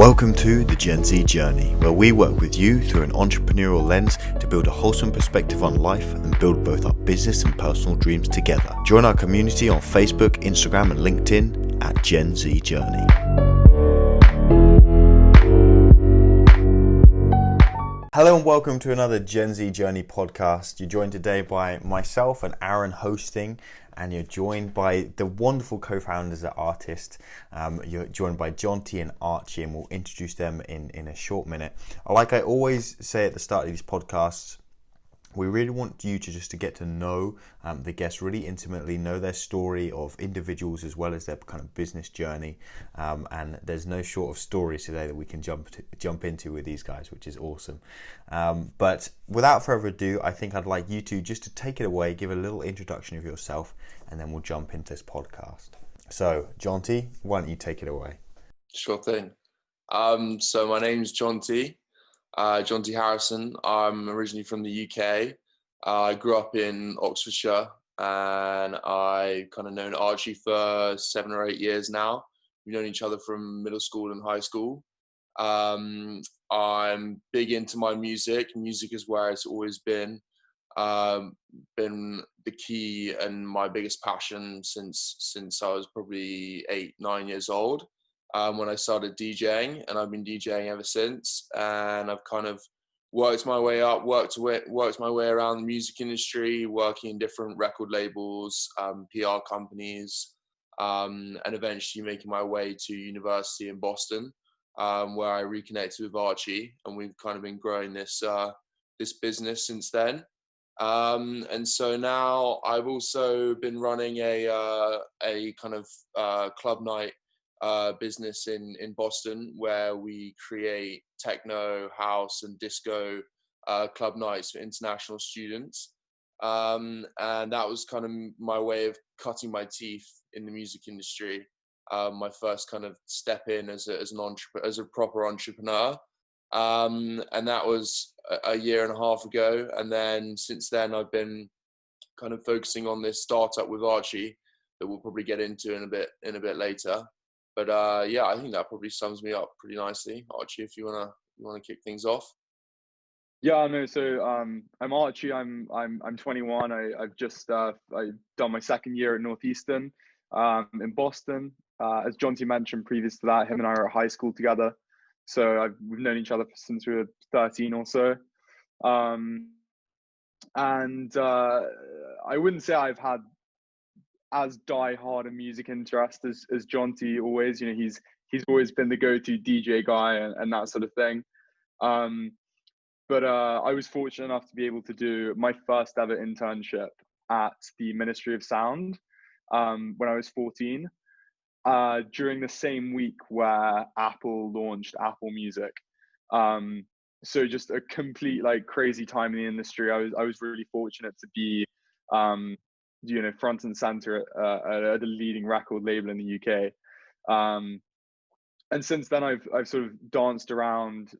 Welcome to the Gen Z Journey, where we work with you through an entrepreneurial lens to build a wholesome perspective on life and build both our business and personal dreams together. Join our community on Facebook, Instagram and LinkedIn at Gen Z Journey. Hello and welcome to another Gen Z Journey podcast. You're joined today by myself and Aaron hosting, and you're joined by the wonderful co-founders at ARTST. You're joined by Jonty and Archie, and we'll introduce them in a short minute. Like I always say at the start of these podcasts, we really want you to get to know the guests really intimately, know their story of individuals as well as their kind of business journey. And there's no short of stories today that we can jump into with these guys, which is awesome. But without further ado, I think I'd like you to just to take it away, give a little introduction of yourself, and then we'll jump into this podcast. So, Jonty, why don't you take it away? Sure thing. So my name's Jonty. Jonty Harrison. I'm originally from the UK. I grew up in Oxfordshire, and I kind of known Archie for 7 or 8 years now. We've known each other from middle school and high school. I'm big into my music. Music is where it's always been the key and my biggest passion since I was probably 8-9 years old. When I started DJing, and I've been DJing ever since. And I've kind of worked my way up, worked my way around the music industry, working in different record labels, PR companies, and eventually making my way to university in Boston, where I reconnected with Archie, and we've kind of been growing this business since then. And so now I've also been running a kind of club night business in Boston, where we create techno, house and disco club nights for international students. And that was kind of my way of cutting my teeth in the music industry. My first kind of step in as a proper entrepreneur. And that was a year and a half ago. And then since then, I've been kind of focusing on this startup with Archie that we'll probably get into in a bit later. But yeah, I think that probably sums me up pretty nicely. Archie, if you wanna kick things off. Yeah, no. So I'm Archie. I'm 21. I've just I've done my second year at Northeastern in Boston. As Jonty mentioned previous to that, him and I are at high school together. So we've known each other since we were 13 or so. And I wouldn't say I've had as die-hard a music interest as Jonty always. You know, he's always been the go-to DJ guy and that sort of thing. But I was fortunate enough to be able to do my first ever internship at the Ministry of Sound when I was 14, during the same week where Apple launched Apple Music. So just a complete crazy time in the industry. I was really fortunate to be front and center at a leading record label in the UK. And since then I've sort of danced around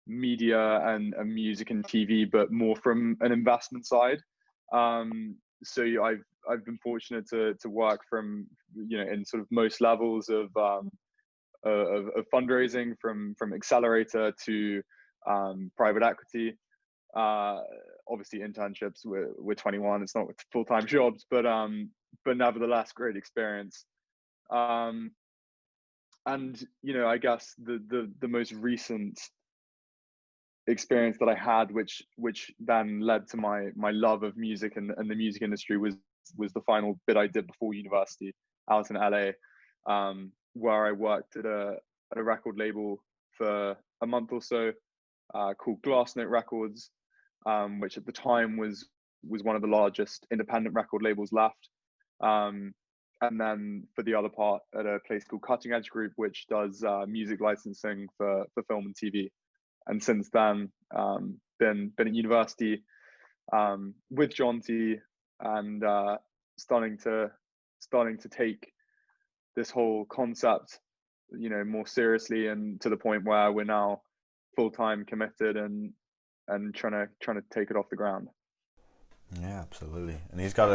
media and music and TV, but more from an investment side. So I've been fortunate to work from in sort of most levels of fundraising, from accelerator to private equity. Obviously internships, we're 21, it's not full-time jobs, but nevertheless great experience. And I guess the most recent experience that I had, which then led to my love of music and the music industry, was the final bit I did before university out in LA, where I worked at a record label for a month or so, called Glassnote Records, which at the time was one of the largest independent record labels left. And then for the other part at a place called Cutting Edge Group, which does music licensing for film and TV. And since then, been at university with Jonty, and starting to take this whole concept, more seriously, and to the point where we're now full-time committed and trying to take it off the ground. Yeah, absolutely. And these guys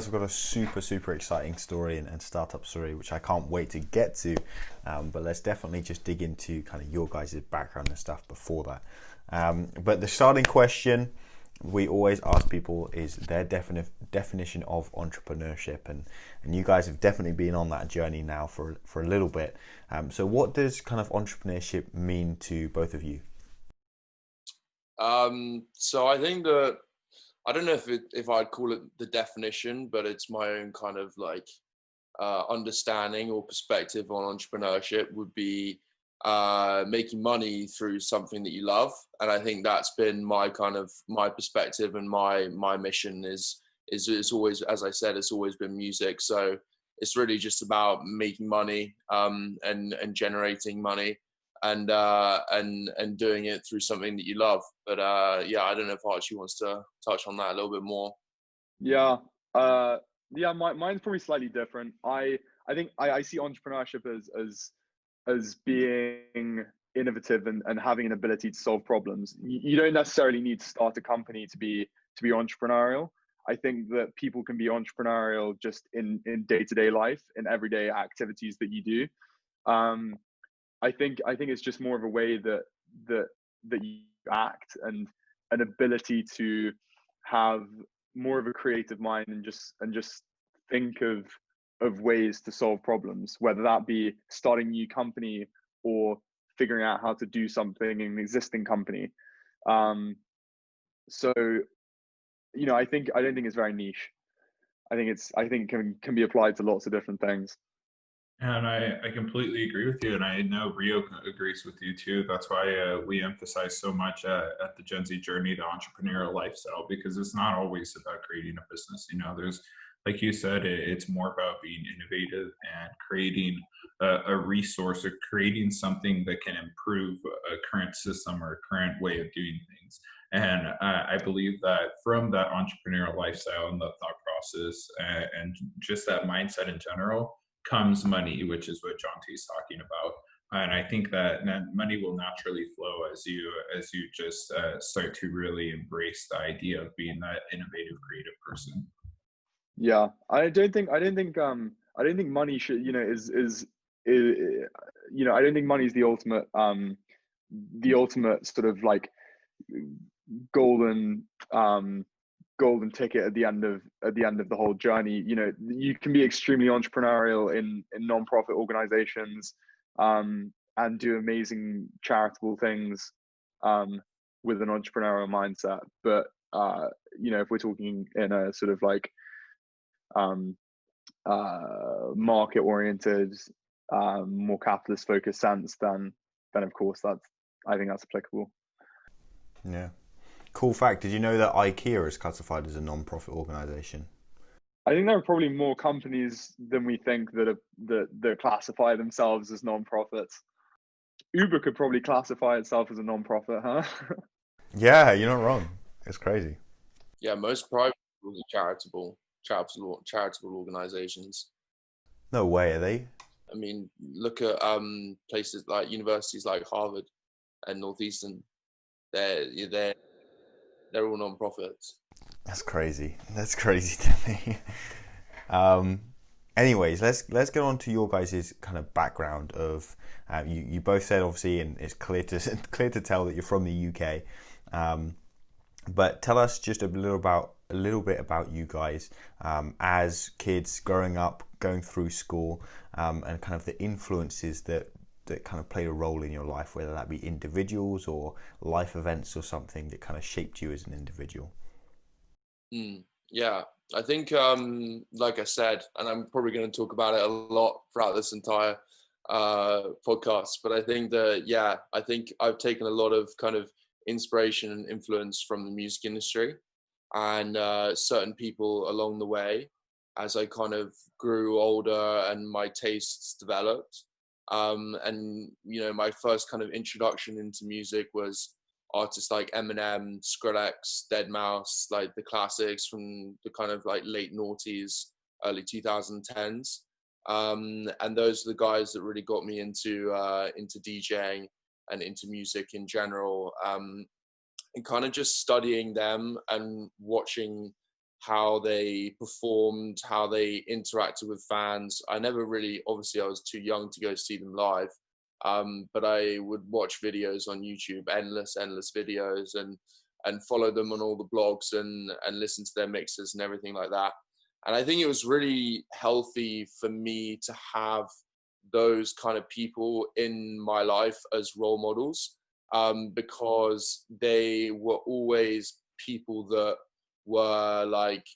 have got a super exciting story and startup story, which I can't wait to get to. But let's definitely just dig into kind of your guys' background and stuff before that. But the starting question we always ask people is their definition of entrepreneurship, and you guys have definitely been on that journey now for a little bit. So what does kind of entrepreneurship mean to both of you? So I think that, I don't know if I'd call it the definition, but it's my own kind of like understanding or perspective on entrepreneurship would be making money through something that you love. And I think that's been my perspective, and my mission is it's always, as I said, it's always been music. So it's really just about making money, and generating money, and doing it through something that you love. But yeah, I don't know if Archie wants to touch on that a little bit more. Yeah. Yeah, mine's probably slightly different. I think I see entrepreneurship as being innovative and having an ability to solve problems. You don't necessarily need to start a company to be entrepreneurial. I think that people can be entrepreneurial just in day-to-day life, in everyday activities that you do. I think it's just more of a way that you act, and an ability to have more of a creative mind, and just think of ways to solve problems, whether that be starting a new company or figuring out how to do something in an existing company. So I don't think it's very niche. I think it can be applied to lots of different things. And I completely agree with you. And I know Rio agrees with you too. That's why we emphasize so much at the Gen Z journey, the entrepreneurial lifestyle, because it's not always about creating a business. There's, like you said, it's more about being innovative and creating a resource, or creating something that can improve a current system or a current way of doing things. And I believe that from that entrepreneurial lifestyle and the thought process, and just that mindset in general, comes money, which is what Jonty's talking about. And I think that money will naturally flow as you just start to really embrace the idea of being that innovative, creative person. Yeah, I don't think money should, I don't think money is the ultimate sort of like golden ticket at the end of the whole journey. You can be extremely entrepreneurial in non-profit organizations, and do amazing charitable things with an entrepreneurial mindset. But if we're talking in a sort of like market oriented, more capitalist focused sense, then of course I think that's applicable. Yeah. Cool fact. Did you know that IKEA is classified as a non-profit organization? I think there are probably more companies than we think that classify themselves as non-profits. Uber could probably classify itself as a non-profit, huh? Yeah, you're not wrong. It's crazy. Yeah, most private schools are charitable organizations. No way, are they? I mean, look at places like universities like Harvard and Northeastern. They're all non-profits. That's crazy. That's crazy to me. Anyways, let's get on to your guys' kind of background of you both said, obviously, and it's clear to tell that you're from the UK. But tell us just a little bit about you guys as kids growing up, going through school, and kind of the influences that kind of played a role in your life, whether that be individuals or life events or something that kind of shaped you as an individual. Yeah, I think, like I said, and I'm probably going to talk about it a lot throughout this entire podcast, but I think that, yeah, I think I've taken a lot of kind of inspiration and influence from the music industry, and certain people along the way as I kind of grew older and my tastes developed. And my first kind of introduction into music was artists like Eminem, Skrillex, deadmau5, like the classics from the kind of like late noughties, early 2010s. And those are the guys that really got me into DJing and into music in general. and kind of just studying them and watching how they performed, how they interacted with fans. I never really, obviously I was too young to go see them live, but I would watch videos on YouTube, endless videos, and follow them on all the blogs and listen to their mixes and everything like that. And I think it was really healthy for me to have those kind of people in my life as role models, because they were always people that were like,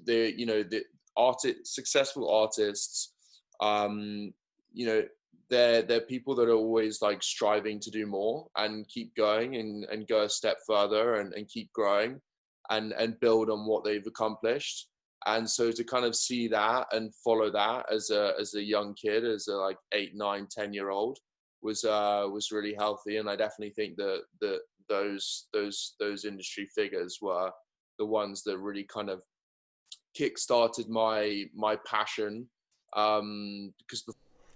they, you know, the successful artists, you know, they're people that are always like striving to do more and keep going and go a step further and keep growing and build on what they've accomplished. And so to kind of see that and follow that as a young kid, as a like 8, 9, 10-year-old was really healthy. And I definitely think that those industry figures were the ones that really kind of kick-started my passion. Because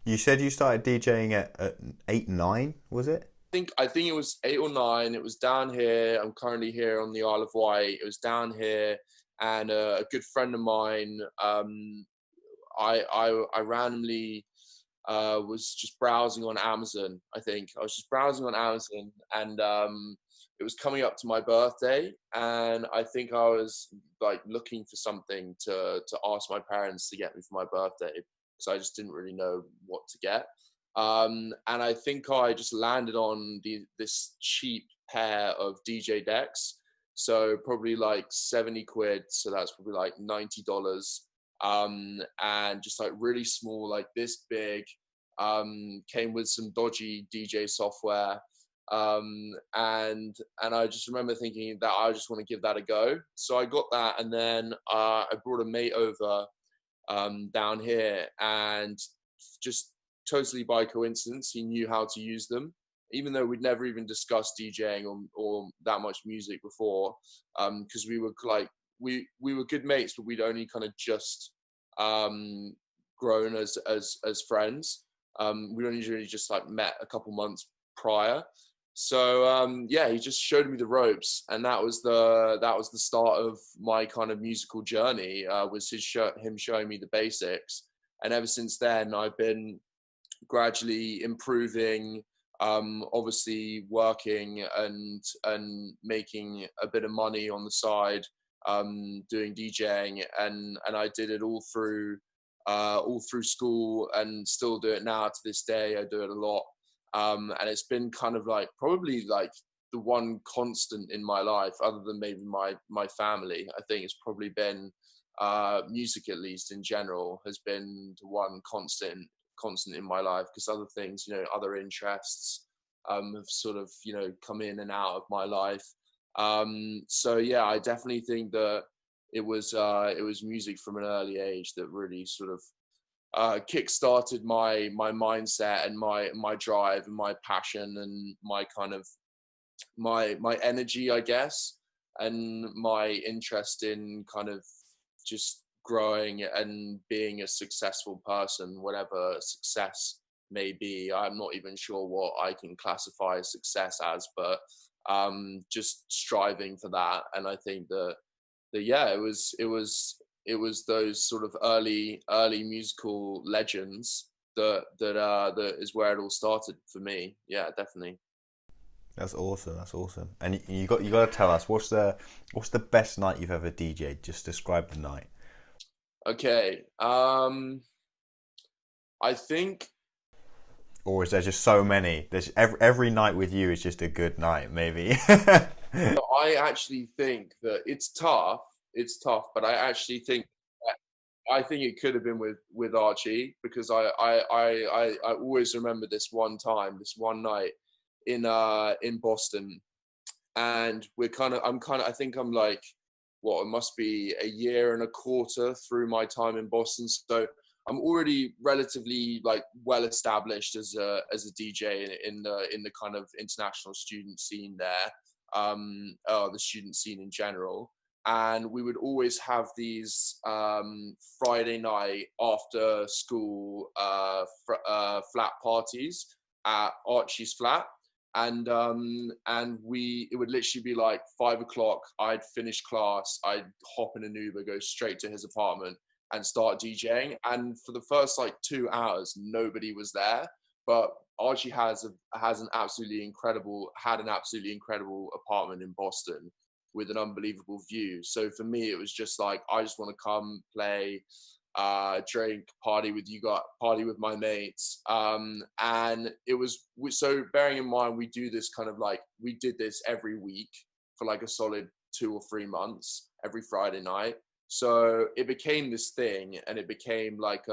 You said you started DJing at 8, 9, was it? I think it was 8 or 9. It was down here. I'm currently here on the Isle of Wight. It was down here, and a good friend of mine, I randomly was just browsing on Amazon. I think I was just browsing on Amazon, and it was coming up to my birthday, and I think I was like looking for something to ask my parents to get me for my birthday, because I just didn't really know what to get. And I think I just landed on this cheap pair of DJ decks. So probably like 70 quid. So that's probably like $90. And just like really small, like this big, came with some dodgy DJ software. And I just remember thinking that I just want to give that a go. So I got that, and then I brought a mate over down here, and just totally by coincidence, he knew how to use them, even though we'd never even discussed DJing or that much music before, because we were like, we were good mates, but we'd only kind of just grown as friends. We'd only really just like met a couple months prior. So yeah, he just showed me the ropes, and that was the start of my kind of musical journey. Was him showing me the basics, and ever since then I've been gradually improving, obviously working and making a bit of money on the side, doing DJing, and I did it all through school, and still do it now to this day. I do it a lot. And it's been kind of like probably like the one constant in my life, other than maybe my family. I think it's probably been music, at least in general, has been the one constant in my life, because other things, you know, other interests have sort of, you know, come in and out of my life. So yeah, I definitely think that it was music from an early age that really sort of kick-started my mindset and my drive and my passion and my kind of my energy, I guess, and my interest in kind of just growing and being a successful person, whatever success may be. I'm not even sure what I can classify success as, but just striving for that. And I think that yeah, it was those sort of early musical legends that is where it all started for me. Yeah, definitely. That's awesome. That's awesome. And you got to tell us, what's the best night you've ever DJ'd? Just describe the night. Okay. I think. Or is there just so many? There's every night with you is just a good night, maybe. I actually think that it's tough. It's tough, but I actually think it could have been with Archie, because I always remember this one night in Boston, and I think I'm like, what, it must be a year and a quarter through my time in Boston, so I'm already relatively like well established as a DJ in the kind of international student scene there, the student scene in general. And we would always have these Friday night after school flat parties at Archie's flat. And it would literally be like 5 o'clock. I'd finish class, I'd hop in an Uber, go straight to his apartment and start DJing. And for the first like 2 hours, nobody was there. But Archie had an absolutely incredible apartment in Boston with an unbelievable view. So for me, it was just like, I just want to come play, drink, party with my mates. And it was, so bearing in mind, we do this kind of like, we did this every week for like a solid 2 or 3 months, every Friday night. So it became this thing, and it became like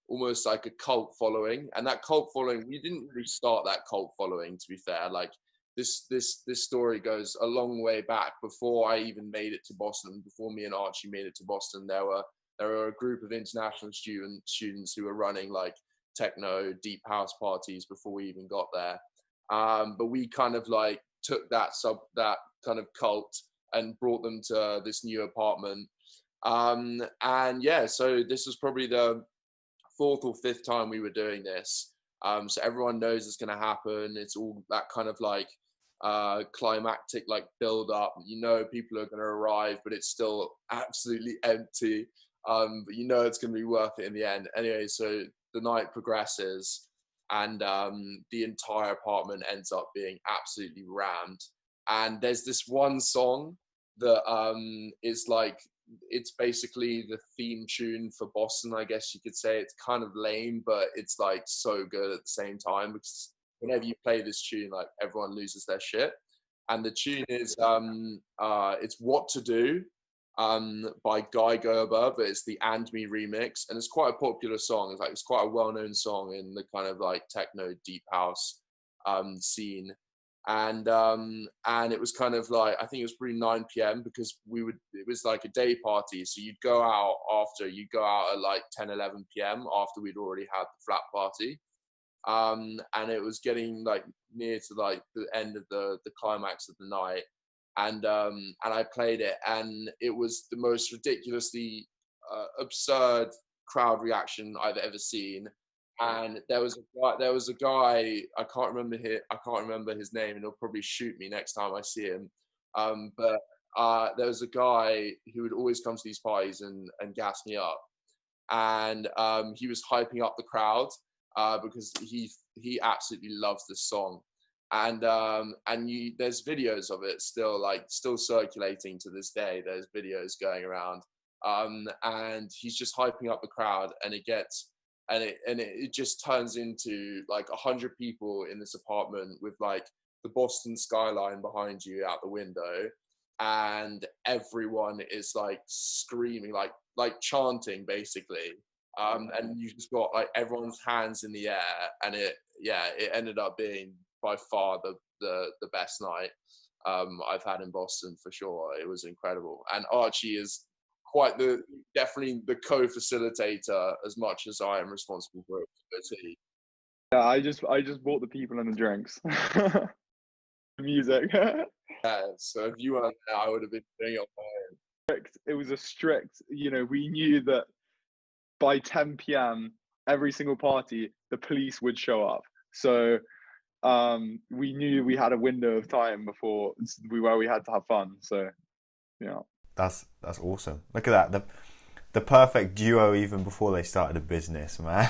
almost like a cult following. And that cult following, we didn't really start that cult following, to be fair. Like this story goes a long way back. Before I even made it to Boston, before me and Archie made it to Boston, there were a group of international students who were running like techno deep house parties before we even got there. But we kind of like took that kind of cult and brought them to this new apartment. And yeah, so this was probably the 4th or 5th time we were doing this. So everyone knows it's going to happen. It's all that kind of like climactic like build up. People are going to arrive, but it's still absolutely empty. But it's going to be worth it in the end. Anyway, so the night progresses, and the entire apartment ends up being absolutely rammed. And there's this one song that is like, it's basically the theme tune for Boston, I guess you could say. It's kind of lame, but it's like so good at the same time, because whenever you play this tune, like everyone loses their shit. And the tune is it's What to Do by Guy Gerber, but it's the And Me remix, and it's quite a popular song. It's quite a well-known song in the kind of like techno deep house scene. And it was kind of like, I think it was probably 9 p.m. because it was like a day party, so you'd go out at like 10, 11 p.m. after we'd already had the flat party. And it was getting like near to like the end of the climax of the night, and I played it, and it was the most ridiculously absurd crowd reaction I've ever seen. And there was a guy, I can't remember his name, and he'll probably shoot me next time I see him. But there was a guy who would always come to these parties and gas me up, and he was hyping up the crowd because he absolutely loves this song. And there's videos of it still circulating to this day. There's videos going around, and he's just hyping up the crowd, and it just turns into like 100 people in this apartment with like the Boston skyline behind you out the window, and everyone is like screaming, like chanting basically, and you just got like everyone's hands in the air, and it ended up being by far the best night I've had in Boston, for sure. It was incredible, and Archie is definitely the co-facilitator as much as I am responsible for it. Yeah, I just bought the people and the drinks. The music. Yeah, so if you weren't there, I would have been doing it on my own. It was a strict, we knew that by 10 p.m. every single party, the police would show up. So we knew we had a window of time before we had to have fun. So yeah. That's awesome. Look at that. The perfect duo even before they started a business, man.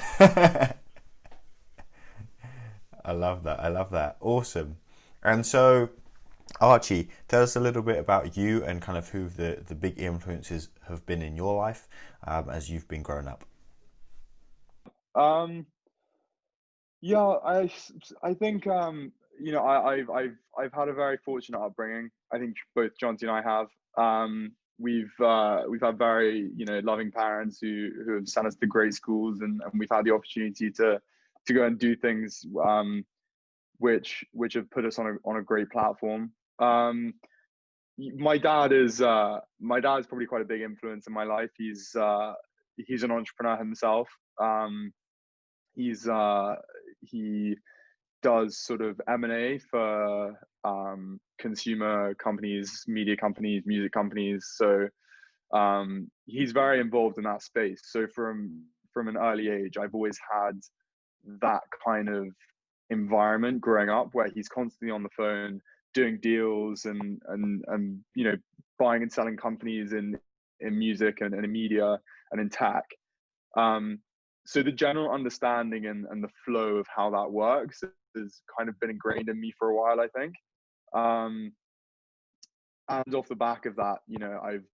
I love that. Awesome. And so, Archie, tell us a little bit about you and kind of who the big influences have been in your life as you've been growing up. Yeah, I think I've had a very fortunate upbringing. I think both Jonty and I have. We've had very loving parents who have sent us to great schools, and we've had the opportunity to go and do things which have put us on a great platform. My dad is probably quite a big influence in my life. He's an entrepreneur himself. He does sort of M&A for consumer companies, media companies, music companies. So he's very involved in that space. So from an early age, I've always had that kind of environment growing up, where he's constantly on the phone doing deals and you know, buying and selling companies in music and in media and in tech. So the general understanding and the flow of how that works has kind of been ingrained in me for a while, I think. And off the back of that, you know, I've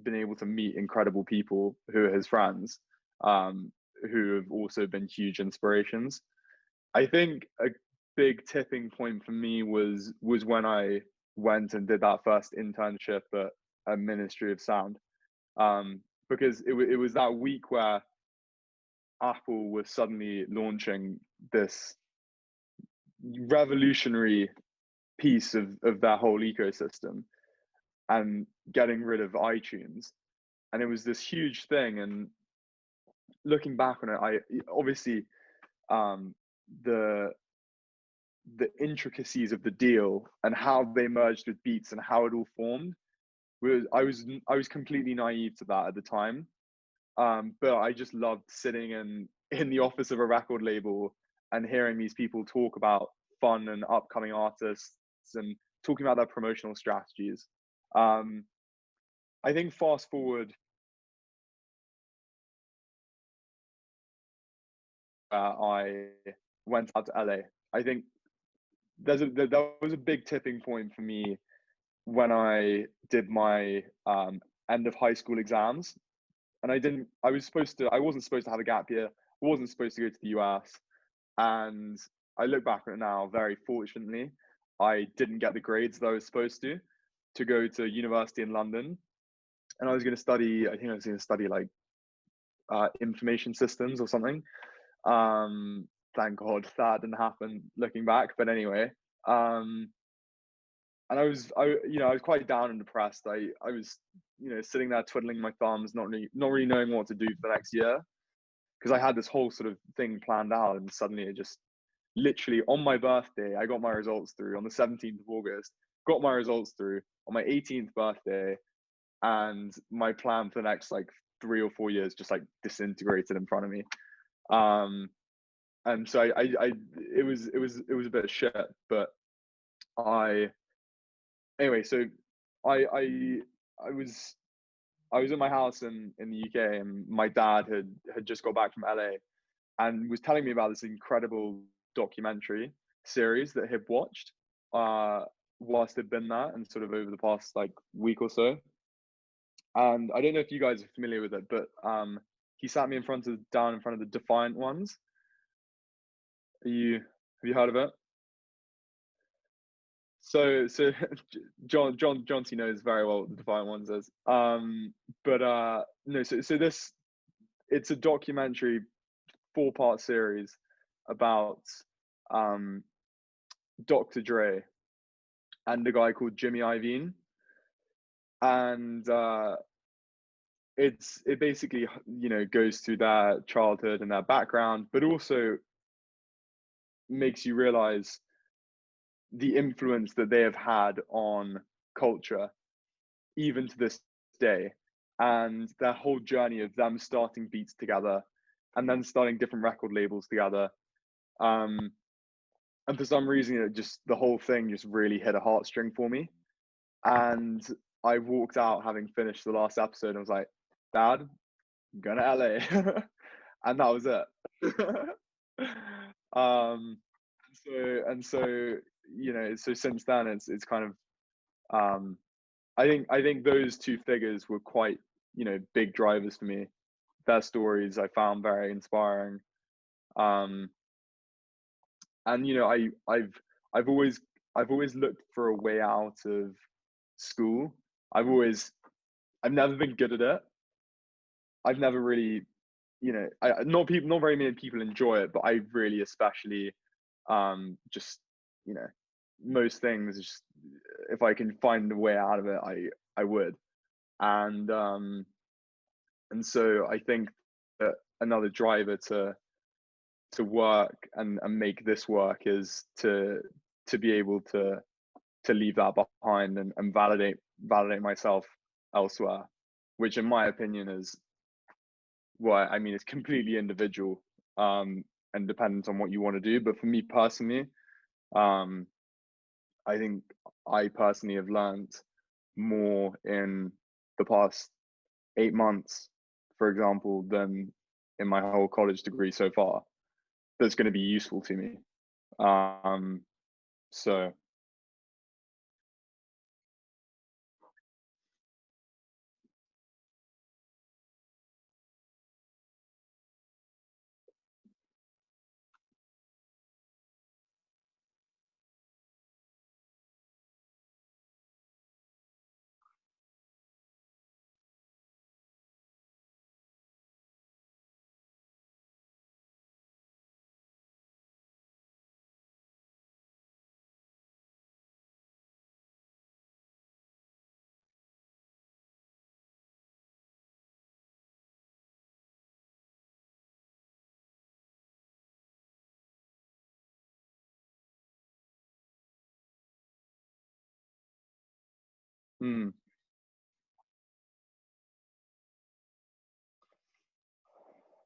been able to meet incredible people who are his friends, who have also been huge inspirations. I think a big tipping point for me was when I went and did that first internship at Ministry of Sound, because it was that week where Apple was suddenly launching this revolutionary piece of their whole ecosystem and getting rid of iTunes. And it was this huge thing. And looking back on it, I obviously, the intricacies of the deal and how they merged with Beats and how it all formed, I was completely naive to that at the time. But I just loved sitting in the office of a record label and hearing these people talk about fun and upcoming artists and talking about their promotional strategies. I think fast forward, I went out to LA. I think that was a big tipping point for me when I did my end of high school exams. And I wasn't supposed to have a gap year. I wasn't supposed to go to the US. And I look back on it now, very fortunately, I didn't get the grades that I was supposed to go to university in London. And I was going to study, I think I was going to study like information systems or something. Thank God that didn't happen looking back. But anyway, and I was quite down and depressed. I was, you know, sitting there twiddling my thumbs, not really knowing what to do for the next year, because I had this whole sort of thing planned out, and suddenly it just literally on my birthday, I got my results through on the 17th of August, got my results through on my 18th birthday, and my plan for the next like 3 or 4 years just like disintegrated in front of me. And so it was a bit of shit, but anyway, so I was in my house in the UK, and my dad had just got back from LA and was telling me about this incredible documentary series that he'd watched whilst he'd been there and sort of over the past like week or so. And I don't know if you guys are familiar with it, but he sat me down in front of the Defiant Ones. Have you heard of it? So Jonty knows very well what the Defiant Ones is. No, so this, it's a documentary 4-part series about Dr. Dre and a guy called Jimmy Iovine. And it basically, you know, goes through their childhood and their background, but also makes you realize the influence that they have had on culture, even to this day, and their whole journey of them starting Beats together and then starting different record labels together. And for some reason, the whole thing just really hit a heartstring for me. And I walked out having finished the last episode and I was like, Dad, I'm going to LA. And that was it. So you know, so since then it's kind of I think those two figures were quite, you know, big drivers for me. Their stories I found very inspiring. And you know, I've always looked for a way out of school. I've never been good at it. I've never really, you know, not very many people enjoy it, but I really especially just, you know, most things, just if I can find a way out of it, I would. And so I think that another driver to work and make this work is to be able to leave that behind and validate myself elsewhere, which in my opinion is, well, I mean, it's completely individual. and dependent on what you want to do. But for me personally, I think I personally have learned more in the past 8 months, for example, than in my whole college degree so far. That's going to be useful to me. So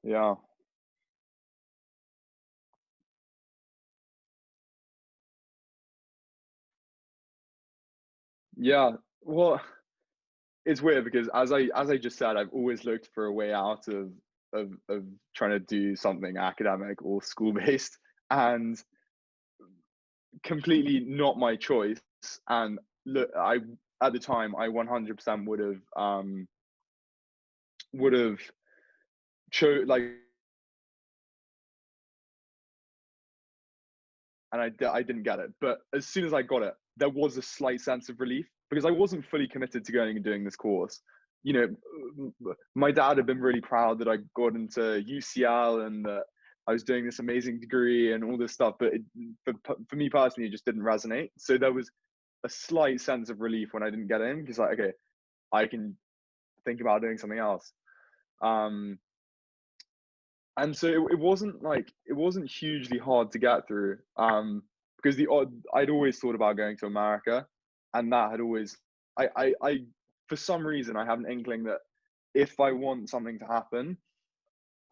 yeah. Yeah, well, it's weird because as I just said, I've always looked for a way out of trying to do something academic or school based, and completely not my choice. And look, I at the time I 100% would have like, and I didn't get it. But as soon as I got it, there was a slight sense of relief because I wasn't fully committed to going and doing this course. You know, my dad had been really proud that I got into UCL and that I was doing this amazing degree and all this stuff. But for me personally, it just didn't resonate. So there was a slight sense of relief when I didn't get in because, like, okay, I can think about doing something else. And so it wasn't hugely hard to get through, because I'd always thought about going to America, and that had always I for some reason I have an inkling that if I want something to happen,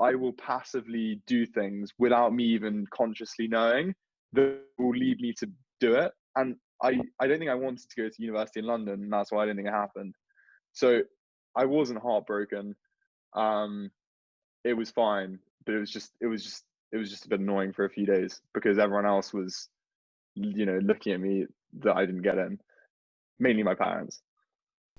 I will passively do things without me even consciously knowing that will lead me to do it. And I don't think I wanted to go to university in London, and that's why I didn't think it happened. So I wasn't heartbroken. It was fine, but it was just a bit annoying for a few days because everyone else was, looking at me that I didn't get in, mainly my parents.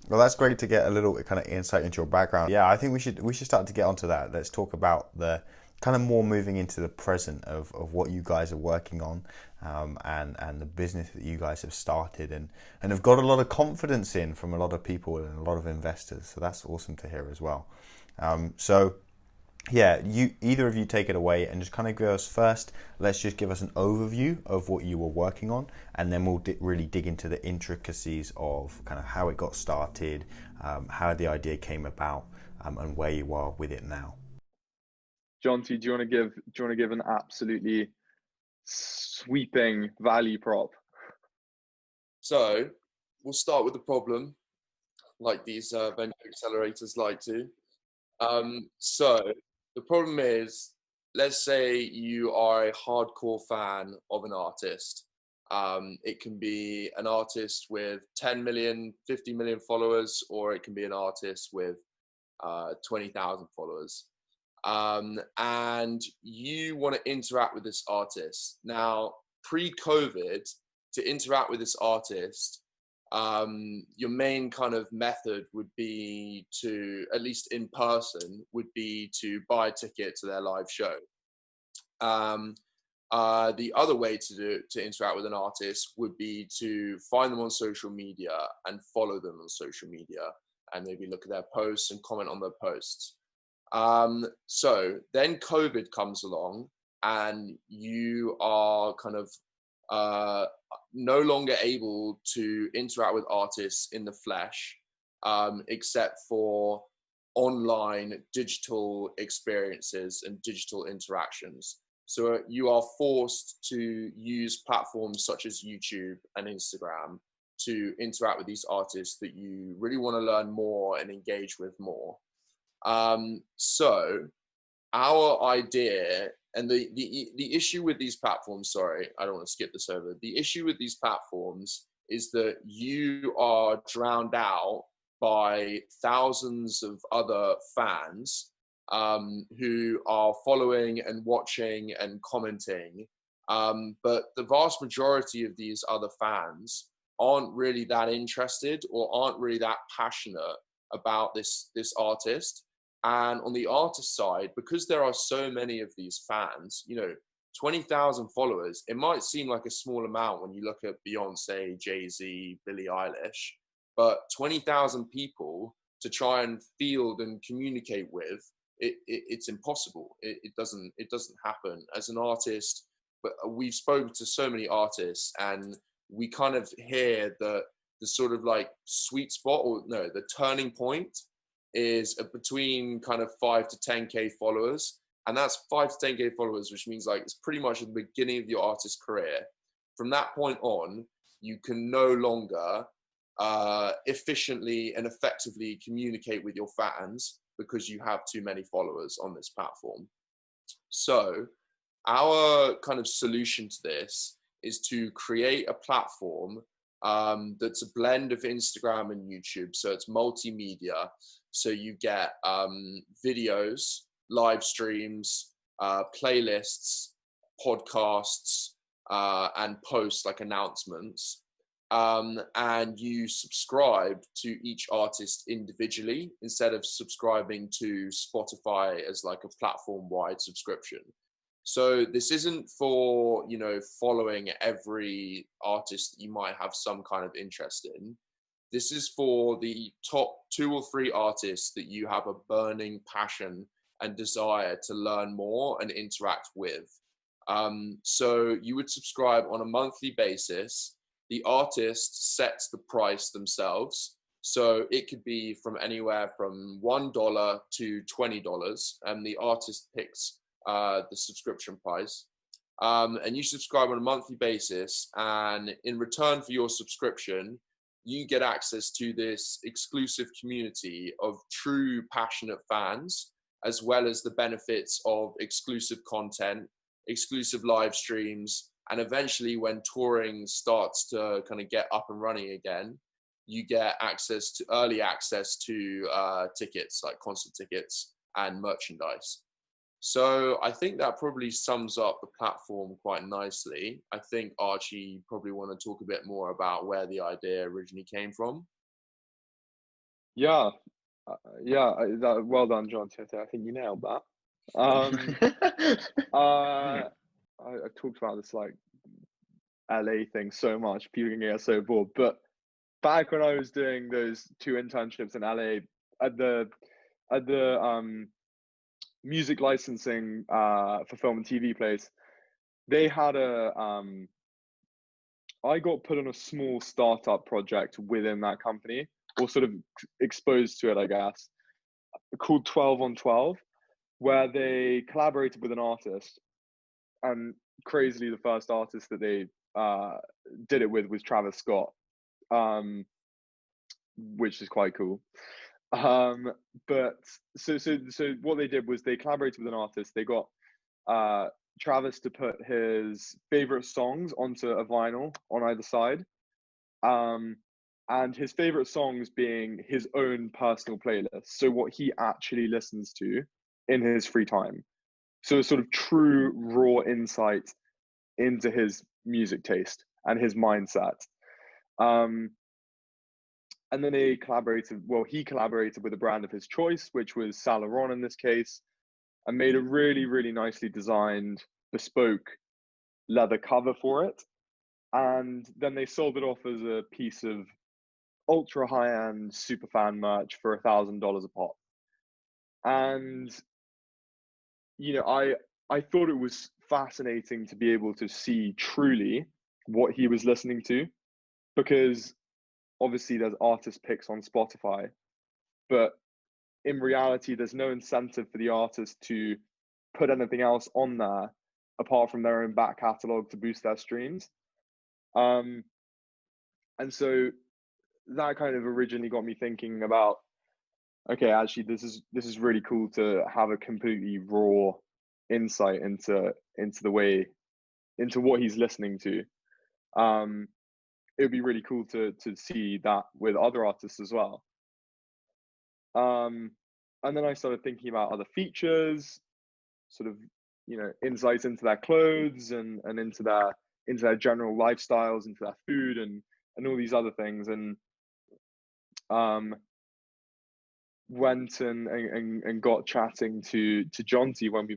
Well, that's great to get a little kind of insight into your background. Yeah, I think we should start to get onto that. Let's talk about the kind of more moving into the present of what you guys are working on, and the business that you guys have started and have got a lot of confidence in from a lot of people and a lot of investors. So that's awesome to hear as well. So yeah, either of you take it away and just kind of give us first. Let's just give us an overview of what you were working on, and then we'll really dig into the intricacies of kind of how it got started, how the idea came about, and where you are with it now. Jonty, do you want to give an absolutely sweeping value prop? So we'll start with the problem, like these venture accelerators like to. So the problem is, let's say you are a hardcore fan of an artist. It can be an artist with 10 million, 50 million followers, or it can be an artist with 20,000 followers. And you want to interact with this artist. Now, pre-COVID, to interact with this artist, your main kind of method would be to, at least in person, would be to buy a ticket to their live show. The other way to interact with an artist would be to find them on social media and follow them on social media and maybe look at their posts and comment on their posts. So then COVID comes along and you are kind of no longer able to interact with artists in the flesh, except for online digital experiences and digital interactions. So you are forced to use platforms such as YouTube and Instagram to interact with these artists that you really want to learn more and engage with more. So our idea And the issue with these platforms, sorry, I don't want to skip this over. The issue with these platforms is that you are drowned out by thousands of other fans who are following and watching and commenting. But the vast majority of these other fans aren't really that interested or aren't really that passionate about this artist. And on the artist side, because there are so many of these fans, 20,000 followers, it might seem like a small amount when you look at Beyonce, Jay-Z, Billie Eilish, but 20,000 people to try and field and communicate with, it's impossible. It doesn't happen. As an artist, but we've spoken to so many artists, and we kind of hear the sort of like sweet spot, or no, the turning point is between kind of 5 to 10K followers. And that's 5 to 10K followers, which means like it's pretty much at the beginning of your artist career. From that point on, you can no longer efficiently and effectively communicate with your fans because you have too many followers on this platform. So our kind of solution to this is to create a platform that's a blend of Instagram and YouTube. So it's multimedia. So you get videos, live streams, playlists, podcasts, and posts like announcements. And you subscribe to each artist individually instead of subscribing to Spotify as like a platform-wide subscription. So this isn't for, following every artist that you might have some kind of interest in. This is for the top 2 or 3 artists that you have a burning passion and desire to learn more and interact with. So you would subscribe on a monthly basis. The artist sets the price themselves. So it could be from anywhere from $1 to $20, and the artist picks the subscription price. And you subscribe on a monthly basis, and in return for your subscription, you get access to this exclusive community of true passionate fans, as well as the benefits of exclusive content, exclusive live streams, and eventually when touring starts to kind of get up and running again, you get early access to tickets, like concert tickets and merchandise. So I think that probably sums up the platform quite nicely. I think, Archie, you probably want to talk a bit more about where the idea originally came from. Yeah, well done, Jonty. I think you nailed that. I talked about this like LA thing so much, people can get so bored. But back when I was doing those 2 internships in LA at the music licensing for film and TV place, they had I got put on a small startup project within that company, or sort of exposed to it, I guess, called 12 on 12, where they collaborated with an artist. And crazily, the first artist that they did it with was Travis Scott, which is quite cool. But so what they did was they collaborated with an artist. They got Travis to put his favorite songs onto a vinyl on either side, and his favorite songs being his own personal playlist, so what he actually listens to in his free time. So a sort of true raw insight into his music taste and his mindset. And then he collaborated with a brand of his choice, which was Saint Laurent in this case, and made a really, really nicely designed, bespoke leather cover for it. And then they sold it off as a piece of ultra high-end superfan merch for $1,000 a pop. And, I thought it was fascinating to be able to see truly what he was listening to, because obviously there's artist picks on Spotify, but in reality, there's no incentive for the artist to put anything else on there apart from their own back catalog to boost their streams. And so that kind of originally got me thinking about, okay, actually, this is really cool to have a completely raw insight into what he's listening to. It would be really cool to see that with other artists as well. And then I started thinking about other features, sort of, you know, insights into their clothes and into their general lifestyles, into their food and all these other things. And went and got chatting to Jonty when we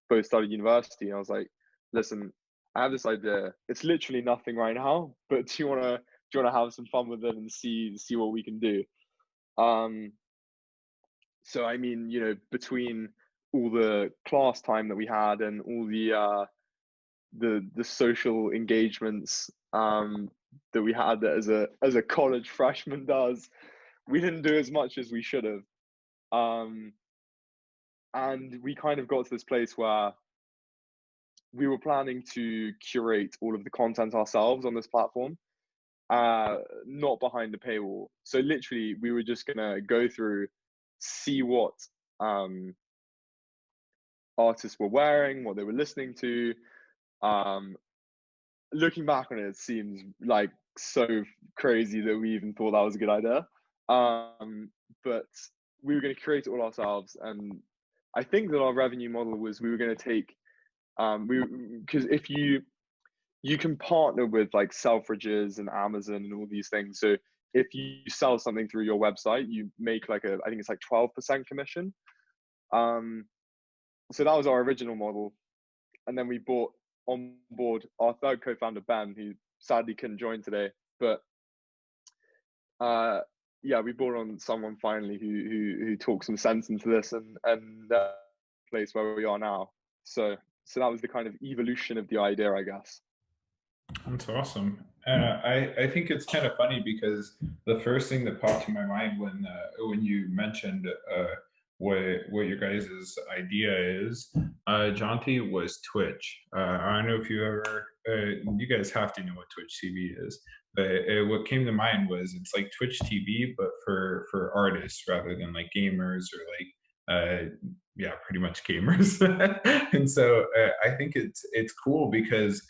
both started university. And I was like, listen, I have this idea. It's literally nothing right now, but do you wanna have some fun with it and see what we can do? So I mean, you know, between all the class time that we had and all the social engagements that we had as a college freshman does, we didn't do as much as we should have. And we kind of got to this place where we were planning to curate all of the content ourselves on this platform, not behind the paywall. So literally, we were just gonna go through, see what artists were wearing, what they were listening to. Looking back on it, it seems like so crazy that we even thought that was a good idea. But we were going to create it all ourselves, and I think that our revenue model was we were going to take because if you can partner with like Selfridges and Amazon and all these things. So if you sell something through your website, you make like I think it's like 12% commission. So that was our original model, and then we brought on board our third co-founder Ben, who sadly couldn't join today, but yeah, we brought on someone finally who talked some sense into this and place where we are now. So that was the kind of evolution of the idea, I guess. That's awesome. I think it's kind of funny because the first thing that popped to my mind when you mentioned what your guys' idea is, Jonty, was Twitch. I don't know if you ever, you guys have to know what Twitch TV is, but what came to mind was it's like Twitch TV, but for artists rather than like gamers or like, yeah, pretty much gamers. And so I think it's cool because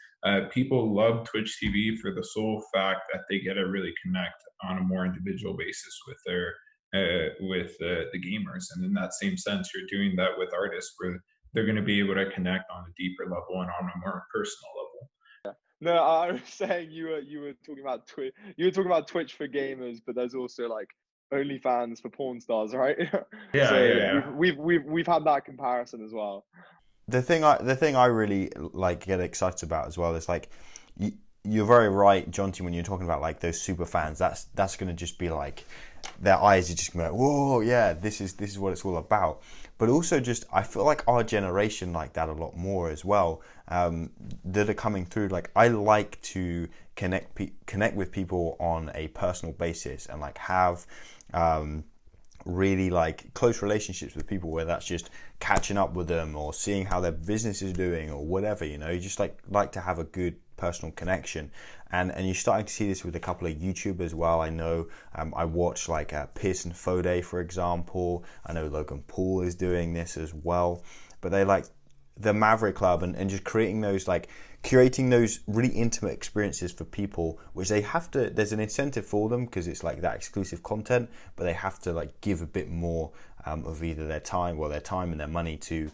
people love Twitch TV for the sole fact that they get to really connect on a more individual basis with their the gamers, and in that same sense, you're doing that with artists where they're going to be able to connect on a deeper level and on a more personal level. No, I was saying you were talking about Twitch. You were talking about Twitch for gamers, but there's also like OnlyFans for porn stars, right? Yeah, so yeah. We've had that comparison as well. The thing I really like get excited about as well is like you're very right, Jonty, when you're talking about like those super fans. That's going to just be like their eyes are just going to go, whoa, yeah, this is what it's all about. But also just I feel like our generation like that a lot more as well. That are coming through. Like I like to connect with people on a personal basis and like have really like close relationships with people, where that's just catching up with them or seeing how their business is doing or whatever, you know. You just like to have a good personal connection, and you're starting to see this with a couple of YouTubers as well. I know I watch like Pearson Fode, for example. I know Logan Paul is doing this as well, but they like the Maverick Club and just creating those like curating those really intimate experiences for people, which they have to, there's an incentive for them because it's like that exclusive content, but they have to like give a bit more of either their time and their money to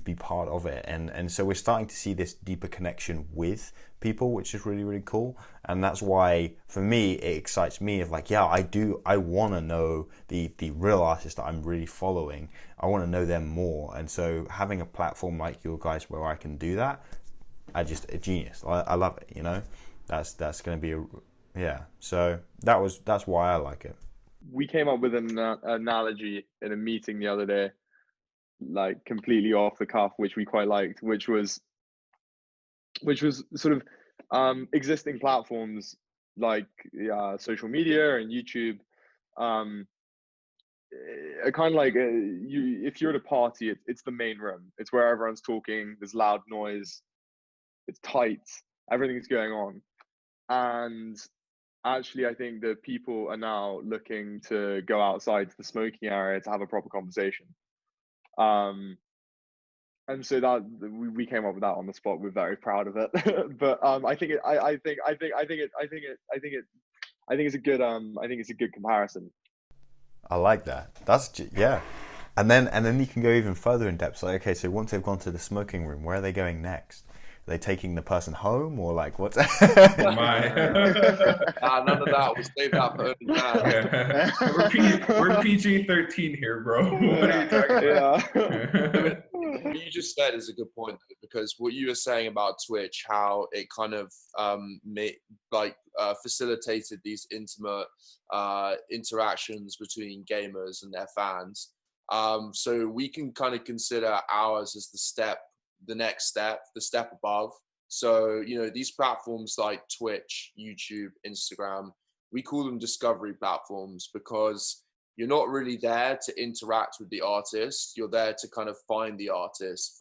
be part of it, and so we're starting to see this deeper connection with people, which is really, really cool. And that's why for me it excites me of like, yeah, I want to know the real artists that I'm really following. I want to know them more, and so having a platform like your guys where I can do that, a genius. I love it, you know. That's going to be so that's why I like it. We came up with an analogy in a meeting the other day, like completely off the cuff, which we quite liked, which was sort of existing platforms like social media and YouTube are kind of like if you're at a party, it's the main room. It's where everyone's talking, there's loud noise, it's tight, everything's going on. And actually, I think that people are now looking to go outside to the smoking area to have a proper conversation. and so that we came up with that on the spot. We're very proud of it. But I think it's a good comparison. I like that. Yeah. And then you can go even further in depth. Like, okay, so once they've gone to the smoking room, where are they going next? Are they taking the person home, or like what's? My. None of that. We'll save that for only now. Yeah. We're PG-13 here, bro. What are you talking about? Yeah. What you just said is a good point, because what you were saying about Twitch, how it kind of facilitated these intimate interactions between gamers and their fans. So we can kind of consider ours as the next step, the step above. So, you know, these platforms like Twitch, YouTube, Instagram, we call them discovery platforms, because you're not really there to interact with the artist. You're there to kind of find the artist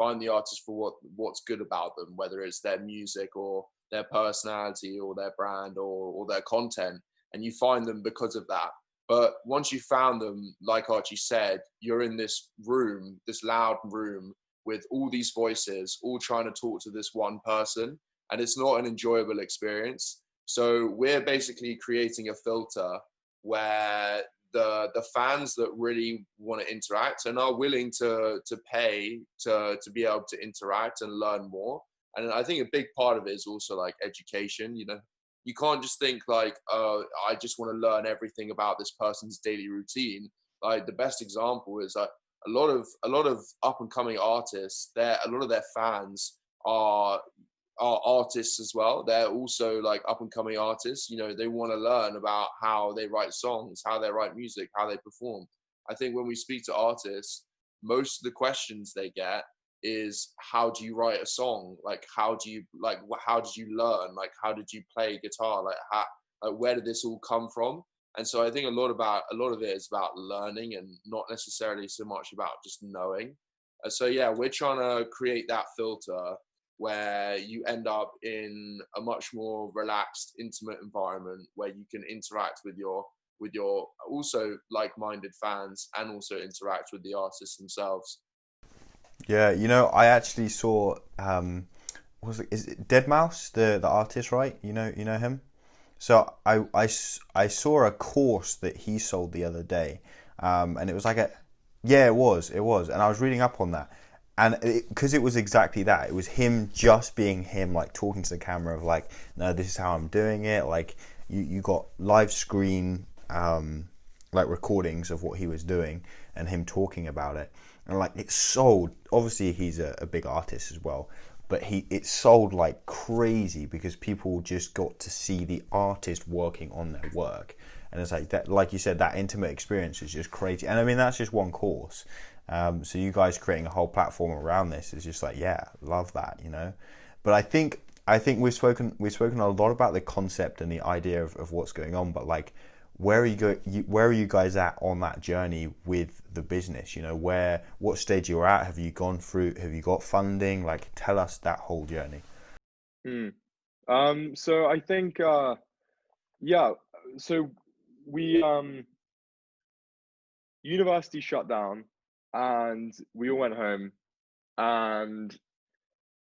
for what's good about them, whether it's their music or their personality or their brand or their content. And you find them because of that. But once you found them, like Archie said, you're in this room, this loud room with all these voices, all trying to talk to this one person. And it's not an enjoyable experience. So we're basically creating a filter where the fans that really want to interact and are willing to pay to be able to interact and learn more. And I think a big part of it is also like education. You know, you can't just think like, oh, I just want to learn everything about this person's daily routine. Like the best example is a lot of up and coming artists. A lot of their fans are artists as well. They're also like up and coming artists. You know, they want to learn about how they write songs, how they write music, how they perform. I think when we speak to artists, most of the questions they get is, how do you write a song? Like, how did you learn? Like, how did you play guitar? Where did this all come from? And so I think a lot of it is about learning and not necessarily so much about just knowing. So yeah, we're trying to create that filter where you end up in a much more relaxed, intimate environment where you can interact with your also like-minded fans and also interact with the artists themselves. Yeah, you know, I actually saw is it deadmau5, the artist, right? You know him? So I saw a course that he sold the other day, and it was like it was, and I was reading up on that, and because it was exactly that, it was him just being him, like talking to the camera of like, no, this is how I'm doing it. Like you got live screen like recordings of what he was doing and him talking about it, and like it sold. Obviously, he's a big artist as well. But it sold like crazy because people just got to see the artist working on their work, and it's like that, like you said, that intimate experience is just crazy. And I mean, that's just one course. So you guys creating a whole platform around this is just like, yeah, love that, you know. But I think we've spoken a lot about the concept and the idea of what's going on. But like, where are you guys at on that journey with the business? You know, what stage you're at? Have you gone through? Have you got funding? Like, tell us that whole journey. So I think, yeah. So we university shut down, and we all went home, and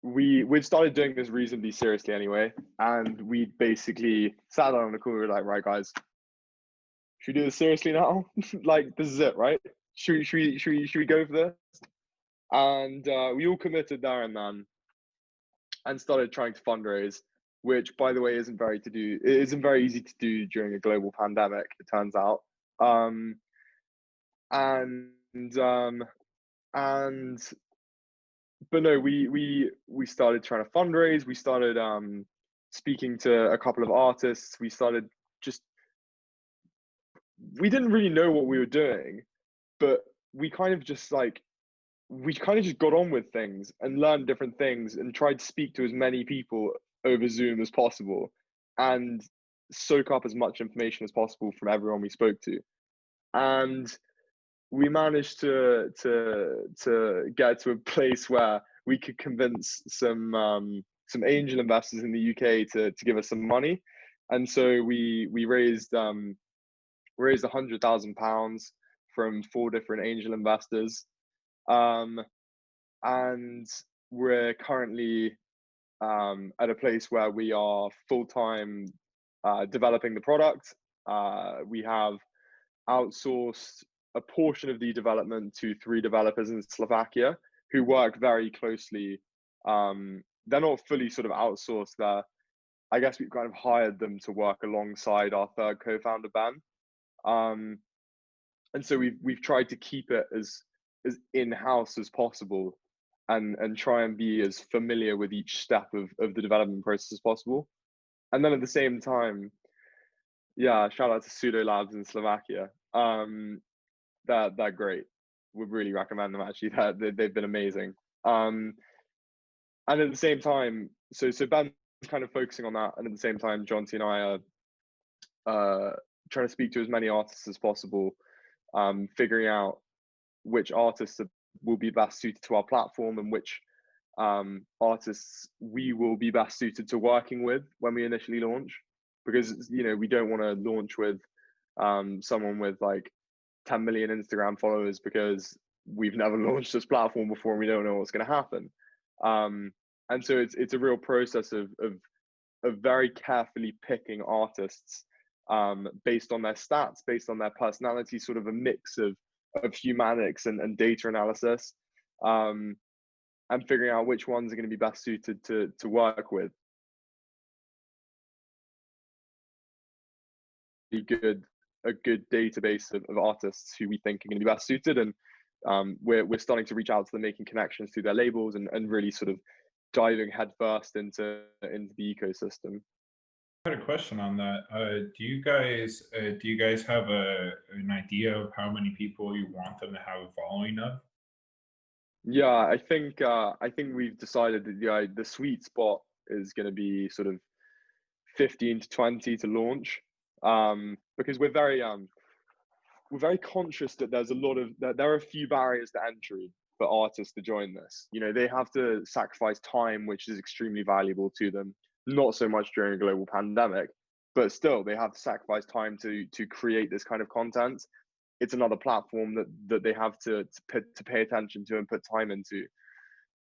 we'd started doing this reasonably seriously anyway, and we basically sat down on the call. We were like, right, guys. Should we do this seriously now? Like, this is it, right? Should we go for this? And we all committed there and then, and started trying to fundraise, which, by the way, isn't very easy to do during a global pandemic, it turns out. But no, we started trying to fundraise. We started speaking to a couple of artists. We didn't really know what we were doing, but we kind of just got on with things and learned different things and tried to speak to as many people over Zoom as possible and soak up as much information as possible from everyone we spoke to. And we managed to get to a place where we could convince some angel investors in the UK to give us some money. And so we raised £100,000 from 4 different angel investors, and we're currently at a place where we are full-time developing the product. We have outsourced a portion of the development to 3 developers in Slovakia who work very closely. They're not fully sort of outsourced there. I guess we've kind of hired them to work alongside our third co-founder, Ben. And so we've tried to keep it as in-house as possible, and try and be as familiar with each step of the development process as possible. And then at the same time, yeah, shout out to Pseudo Labs in Slovakia. They're great. Would really recommend them, actually. They've been amazing. And at the same time, so Ben's kind of focusing on that, and at the same time, Jonty and I are trying to speak to as many artists as possible, figuring out which artists will be best suited to our platform, and which artists we will be best suited to working with when we initially launch. Because, you know, we don't want to launch with someone with like 10 million Instagram followers, because we've never launched this platform before and we don't know what's going to happen. And so it's a real process of very carefully picking artists based on their stats, based on their personality, sort of a mix of humanics and data analysis, and figuring out which ones are going to be best suited to work with. A good database of artists who we think are going to be best suited, and we're starting to reach out to them, making connections through their labels, and really sort of diving headfirst into the ecosystem. I had a question on that. Do you guys have an idea of how many people you want them to have a following of? Yeah, I think we've decided that the sweet spot is going to be sort of 15 to 20 to launch, because we're very conscious that there are a few barriers to entry for artists to join this. You know, they have to sacrifice time, which is extremely valuable to them. Not so much during a global pandemic, but still they have to sacrifice time to create this kind of content. It's another platform that they have to pay attention to and put time into.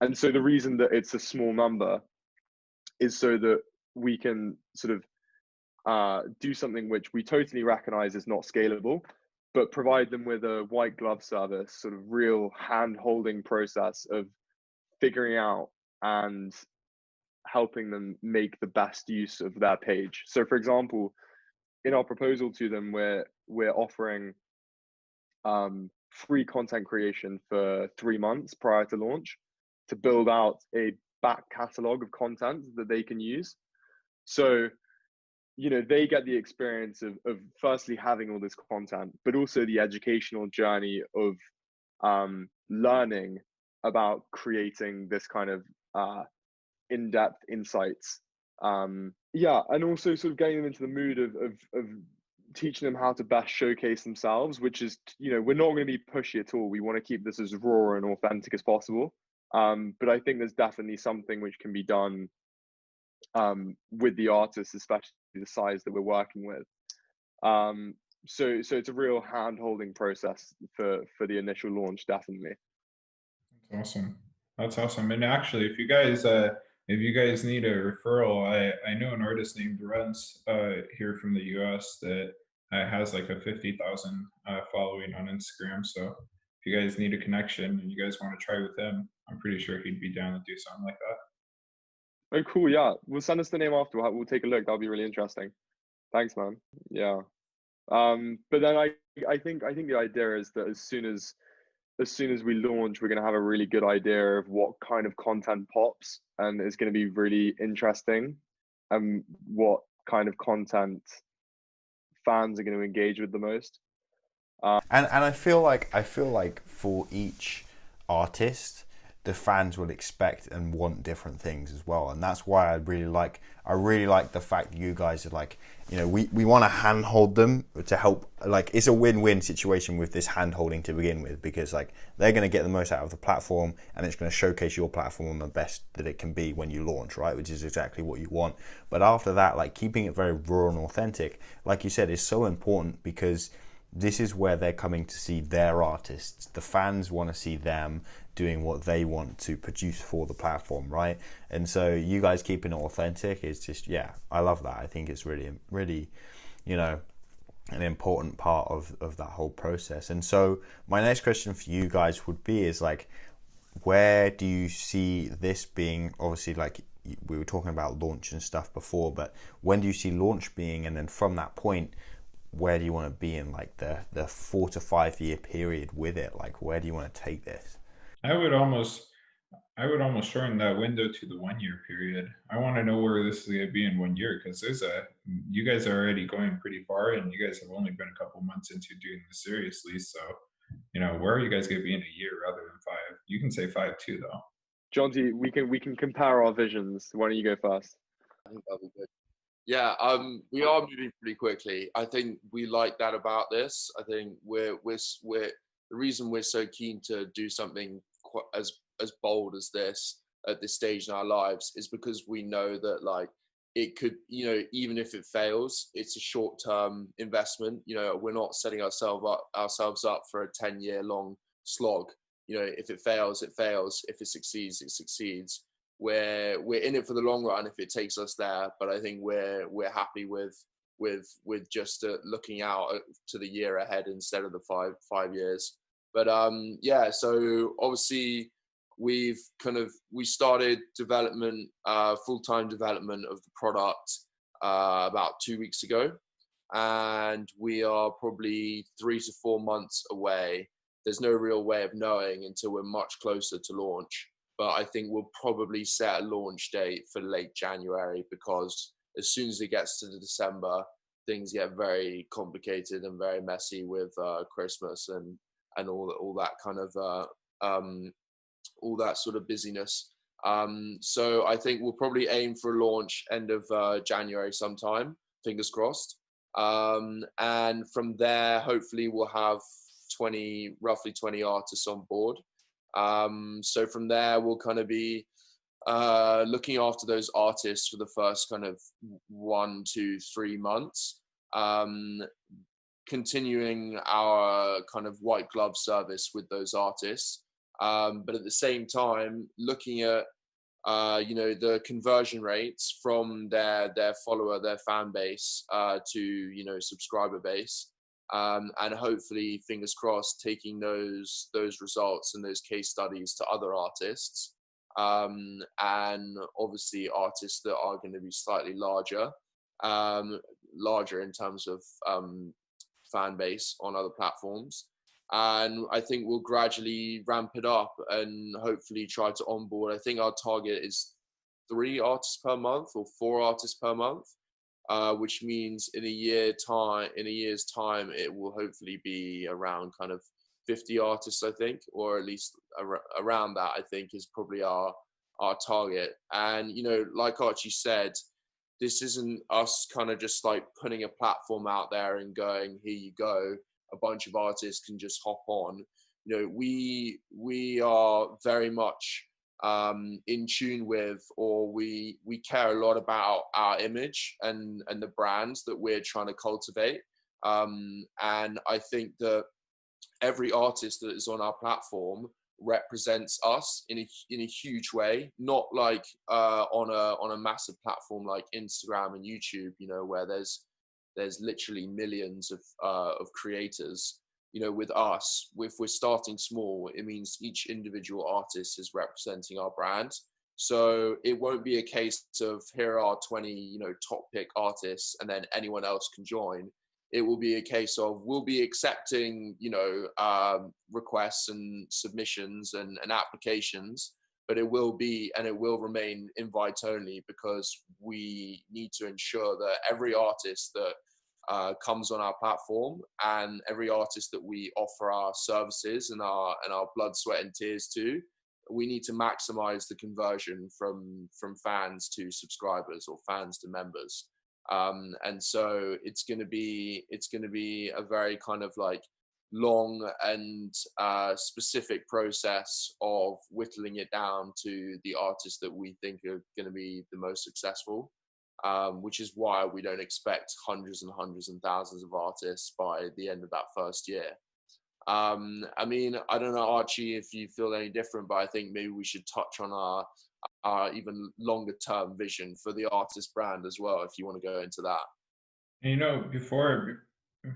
And so the reason that it's a small number is so that we can sort of do something which we totally recognize is not scalable, but provide them with a white glove service, sort of real hand-holding process of figuring out and helping them make the best use of their page. So for example, in our proposal to them, we're offering free content creation for 3 months prior to launch to build out a back catalog of content that they can use. So, you know, they get the experience of firstly having all this content, but also the educational journey of learning about creating this kind of in-depth insights. And also sort of getting them into the mood of teaching them how to best showcase themselves, which is, you know, we're not going to be pushy at all. We want to keep this as raw and authentic as possible. But I think there's definitely something which can be done with the artists, especially the size that we're working with. So it's a real hand-holding process for the initial launch, definitely. That's awesome. And actually, if you guys need a referral, I know an artist named Renounced here from the US that has like a 50,000 following on Instagram. So if you guys need a connection and you guys want to try with him, I'm pretty sure he'd be down to do something like that. Oh, cool. Yeah. We'll send us the name after. We'll take a look. That'll be really interesting. Thanks, man. Yeah. But then I think the idea is that as soon as we launch, we're going to have a really good idea of what kind of content pops and is going to be really interesting, and what kind of content fans are going to engage with the most. And I feel like for each artist, the fans will expect and want different things as well, and that's why I really like the fact that you guys are like, you know, we want to handhold them to help. Like, it's a win-win situation with this hand-holding to begin with, because like they're going to get the most out of the platform, and it's going to showcase your platform on the best that it can be when you launch, right? Which is exactly what you want. But after that, like, keeping it very raw and authentic, like you said, is so important, because this is where they're coming to see their artists. The fans want to see them doing what they want to produce for the platform, right? And so you guys keeping it authentic is just, yeah, I love that. I think it's really, really, you know, an important part of that whole process. And so my next question for you guys would be is like, where do you see this being? Obviously, like we were talking about launch and stuff before, but when do you see launch being? And then from that point, where do you want to be in like the 4 to 5 year period with it? Like, where do you want to take this? I would almost shorten that window to the 1 year period. I want to know where this is going to be in 1 year, because you guys are already going pretty far, and you guys have only been a couple months into doing this seriously. So, you know, where are you guys going to be in a year rather than 5? You can say 5 too, though. Jonty, we can compare our visions. Why don't you go first? I think that'll be good. Yeah, we are moving pretty quickly. I think we like that about this. I think we're the reason we're so keen to do something as bold as this at this stage in our lives is because we know that like it could, you know, even if it fails, it's a short-term investment. You know, we're not setting ourselves up for a 10-year long slog. You know, if it fails, it fails. If it succeeds, it succeeds. We're in it for the long run if it takes us there. But I think we're happy with just looking out to the year ahead instead of the 5 years. But yeah, so obviously we started development, full-time development of the product about 2 weeks ago, and we are probably 3 to 4 months away. There's no real way of knowing until we're much closer to launch. But I think we'll probably set a launch date for late January, because as soon as it gets to December, things get very complicated and very messy with Christmas and all that kind of all that sort of busyness. So I think we'll probably aim for a launch end of January sometime, fingers crossed. And from there, hopefully we'll have roughly 20 artists on board. So from there, we'll kind of be looking after those artists for the first kind of 1 to 3 months, continuing our kind of white glove service with those artists. But at the same time, looking at, you know, the conversion rates from their follower, their fan base, to, you know, subscriber base. And hopefully, fingers crossed, taking those results and those case studies to other artists, and obviously artists that are going to be slightly larger in terms of fan base on other platforms. And I think we'll gradually ramp it up and hopefully try to onboard. I think our target is 3 artists per month or 4 artists per month. Which means in a year's time, it will hopefully be around kind of 50 artists, I think, or at least around that, I think, is probably our target. And, you know, like Archie said, this isn't us kind of just like putting a platform out there and going, here you go, a bunch of artists can just hop on. You know, we are very much in tune with, or we care a lot about our image and the brands that we're trying to cultivate. And I think that every artist that is on our platform represents us in a huge way, not like on a massive platform like Instagram and YouTube, you know, where there's literally millions of creators. You know, with us, if we're starting small, it means each individual artist is representing our brand. So it won't be a case of here are 20, you know, top pick artists and then anyone else can join. It will be a case of we'll be accepting, you know, requests and submissions and applications, but it will remain invite only, because we need to ensure that every artist that comes on our platform and every artist that we offer our services and our blood, sweat and tears to, we need to maximize the conversion from fans to subscribers or fans to members. And so it's going to be a very kind of like long and specific process of whittling it down to the artists that we think are going to be the most successful. Which is why we don't expect hundreds and hundreds and thousands of artists by the end of that first year. I mean, I don't know, Archie, if you feel any different, but I think maybe we should touch on our even longer term vision for the artist brand as well, if you want to go into that. And,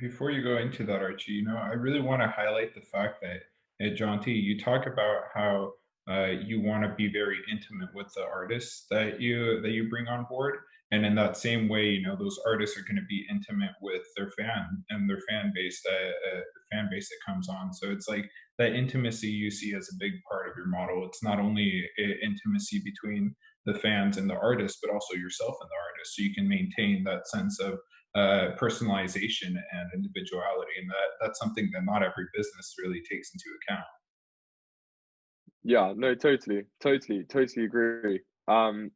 before you go into that, Archie, I really want to highlight the fact that at Jonty, you talk about how you want to be very intimate with the artists that you bring on board, and in that same way, those artists are going to be intimate with their fan and their fan base that comes on. So it's like that intimacy you see as a big part of your model. It's not only intimacy between the fans and the artist, but also yourself and the artist, so you can maintain that sense of personalization and individuality, and that's something that not every business really takes into account. Yeah, no, totally agree. And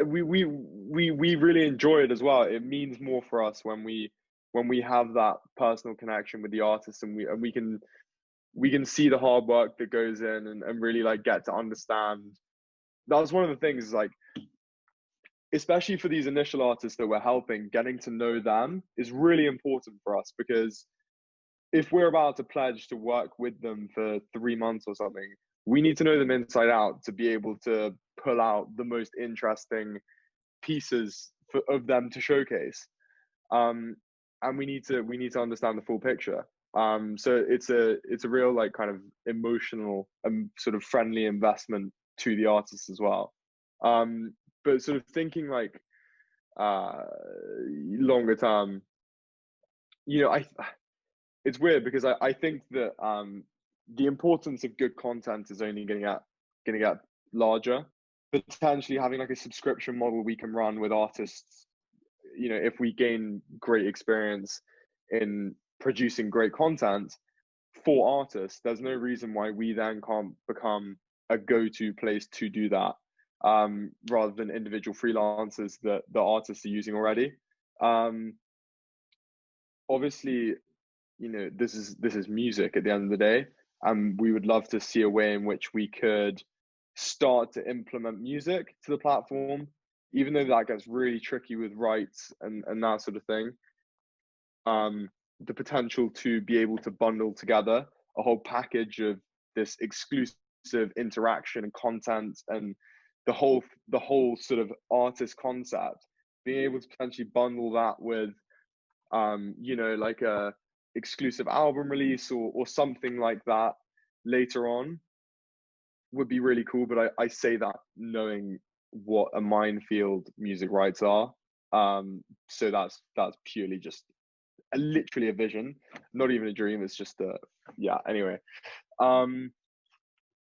we really enjoy it as well. It means more for us when we have that personal connection with the artist, and we can see the hard work that goes in, and really like get to understand. That was one of the things, like, especially for these initial artists that we're helping, getting to know them is really important for us, because if we're about to pledge to work with them for 3 months or something, we need to know them inside out to be able to pull out the most interesting pieces of them to showcase. And we need to understand the full picture. So it's a real, like, kind of emotional and sort of friendly investment to the artists as well. But sort of thinking like longer term, it's weird because I think that the importance of good content is only going to get larger. Potentially having like a subscription model we can run with artists, if we gain great experience in producing great content for artists, there's no reason why we then can't become a go-to place to do that, rather than individual freelancers that the artists are using already. Obviously, this is music at the end of the day, and we would love to see a way in which we could start to implement music to the platform, even though that gets really tricky with rights and that sort of thing. The potential to be able to bundle together a whole package of this exclusive interaction and content, and the whole sort of artist concept, being able to potentially bundle that with like a exclusive album release or something like that later on would be really cool. But I say that knowing what a minefield music rights are. So that's purely just literally a vision, not even a dream. It's just anyway.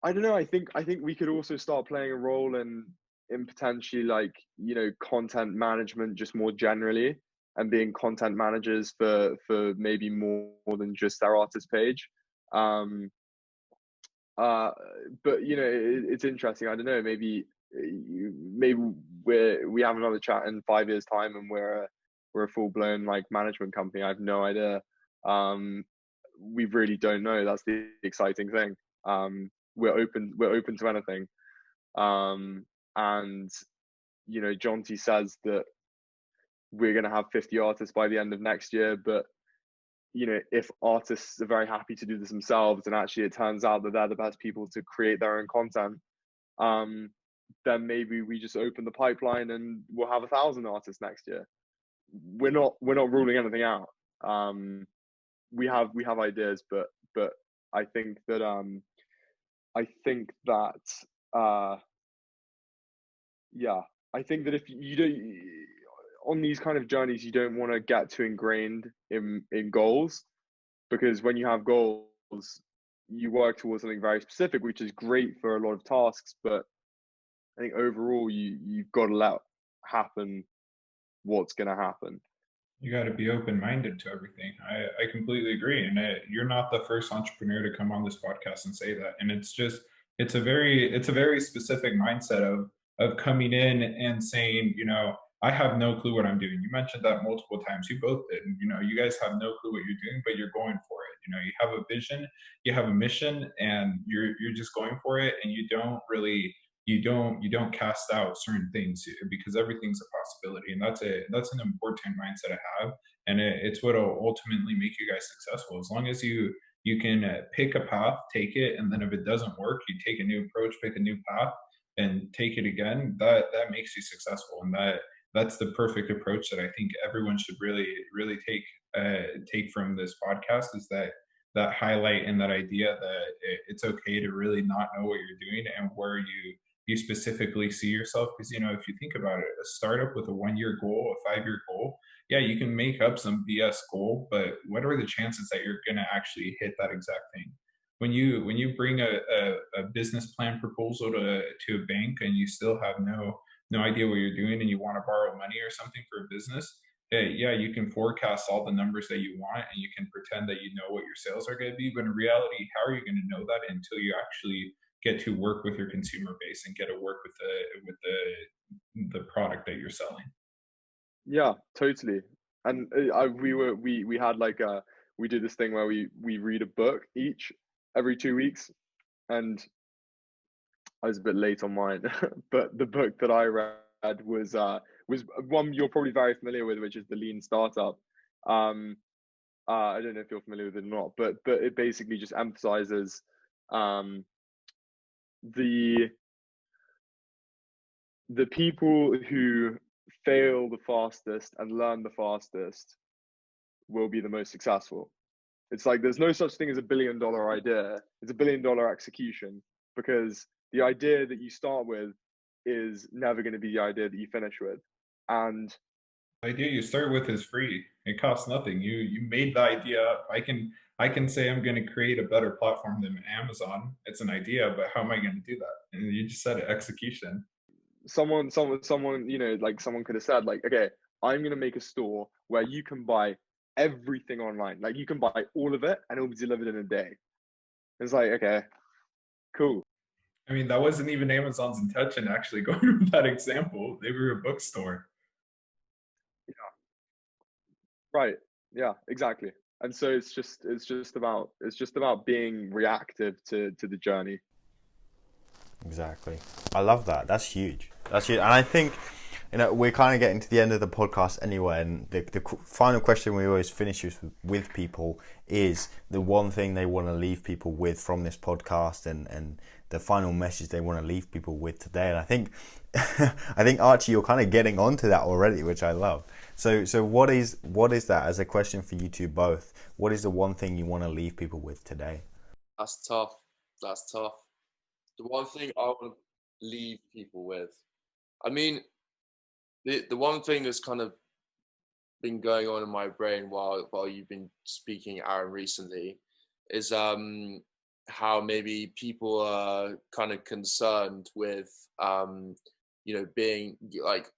I don't know. I think we could also start playing a role in potentially, like, content management just more generally, and being content managers for maybe more than just their artist page. But it's interesting. I don't know. Maybe we have another chat in 5 years' time, and we're a full blown like management company. I have no idea. We really don't know. That's the exciting thing. We're open to anything. And Jonty says that we're going to have 50 artists by the end of next year, but if artists are very happy to do this themselves, and actually it turns out that they're the best people to create their own content, then maybe we just open the pipeline and we'll have 1,000 artists next year. We're not ruling anything out. We have ideas, but I think that I think that if you don't, on these kind of journeys, you don't want to get too ingrained in goals, because when you have goals, you work towards something very specific, which is great for a lot of tasks. But I think overall, you've got to let happen what's going to happen. You got to be open-minded to everything. I completely agree. And you're not the first entrepreneur to come on this podcast and say that. And it's a very specific mindset of coming in and saying, I have no clue what I'm doing. You mentioned that multiple times. You both did. And, you guys have no clue what you're doing, but you're going for it. You have a vision, you have a mission, and you're just going for it. And you don't really you don't cast out certain things, because everything's a possibility, and that's an important mindset to have, and it's what will ultimately make you guys successful. As long as you can pick a path, take it, and then if it doesn't work, you take a new approach, pick a new path, and take it again. That makes you successful, and that's the perfect approach that I think everyone should really take from this podcast, is that highlight and that idea that it's okay to really not know what you're doing and where you specifically see yourself. Because if you think about it, a startup with a 1-year goal, a 5-year goal, yeah, you can make up some BS goal, but what are the chances that you're going to actually hit that exact thing? When you bring a business plan proposal to a bank and you still have no idea what you're doing and you want to borrow money or something for a business, yeah, you can forecast all the numbers that you want and you can pretend that you know what your sales are going to be, but in reality, how are you going to know that until you actually get to work with your consumer base and get to work with the product that you're selling? Yeah, totally. And we had like we did this thing where we read a book each every 2 weeks, and I was a bit late on mine, but the book that I read was one you're probably very familiar with, which is The Lean Startup. I don't know if you're familiar with it or not, but it basically just emphasizes the people who fail the fastest and learn the fastest will be the most successful. It's like there's no such thing as a $1 billion idea. It's a $1 billion execution, because the idea that you start with is never going to be the idea that you finish with. And The idea you start with is free. It costs nothing. You made the idea up. I can say I'm going to create a better platform than Amazon. It's an idea, but how am I going to do that? And you just said execution. someone, like someone could have said, like, okay, I'm going to make a store where you can buy everything online. Like you can buy all of it and it'll be delivered in a day. It's like, okay, cool. I mean, that wasn't even Amazon's intention, actually, going with that example. They were a bookstore. Right. Yeah, exactly. And so it's just about being reactive to the journey. Exactly. I love that. That's huge. That's huge. And I think, we're kind of getting to the end of the podcast anyway. And the final question we always finish with people is the one thing they want to leave people with from this podcast, and the final message they want to leave people with today. And I think, Archie, you're kind of getting onto that already, which I love. So what is that, as a question for you two both? What is the one thing you want to leave people with today? That's tough. The one thing I want to leave people with, I mean, the one thing that's kind of been going on in my brain while you've been speaking, Aaron, recently, is how maybe people are kind of concerned with being like